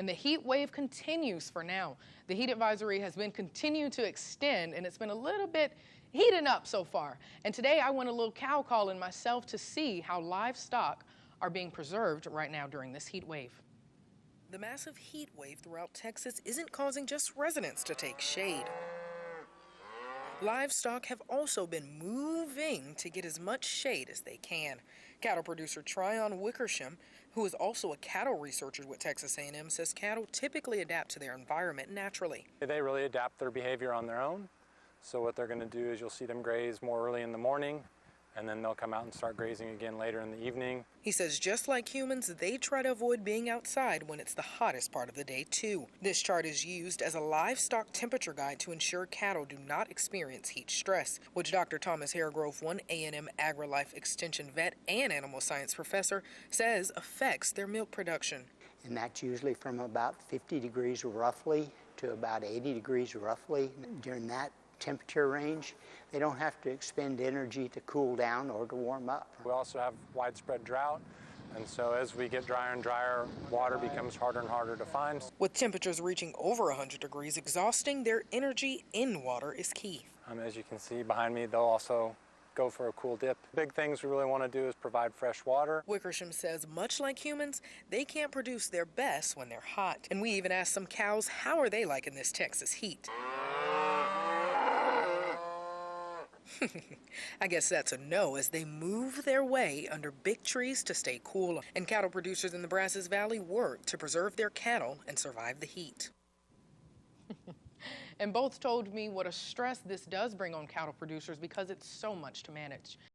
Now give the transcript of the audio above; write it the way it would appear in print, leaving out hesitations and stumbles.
And the heat wave continues for now. The heat advisory has been continuing to extend, and it's been a little bit heating up so far. And today I went a little cow calling myself to see how livestock are being preserved right now during this heat wave. The massive heat wave throughout Texas isn't causing just residents to take shade. Livestock have also been moving to get as much shade as they can. Cattle producer Tryon Wickersham, who is also a cattle researcher with Texas A&M, says cattle typically adapt to their environment naturally. They really adapt their behavior on their own. So what they're going to do is you'll see them graze more early in the morning, and then they'll come out and start grazing again later in the evening. He says just like humans, they try to avoid being outside when it's the hottest part of the day too. This chart is used as a livestock temperature guide to ensure cattle do not experience heat stress, which Dr. Thomas Haregrove, one A&M AgriLife Extension vet and animal science professor, says affects their milk production. And that's usually from about 50 degrees roughly to about 80 degrees roughly. During that temperature range, they don't have to expend energy to cool down or to warm up. We also have widespread drought, and so as we get drier and drier, water becomes harder and harder to find. With temperatures reaching over 100 degrees, exhausting their energy in water is key. As you can see behind me, they'll also go for a cool dip. Big things we really want to do is provide fresh water. Wickersham says much like humans, they can't produce their best when they're hot. And we even asked some cows how are they liking this Texas heat. I guess that's a no, as they move their way under big trees to stay cool. And cattle producers in the Brazos Valley work to preserve their cattle and survive the heat. And both told me what a stress this does bring on cattle producers because it's so much to manage.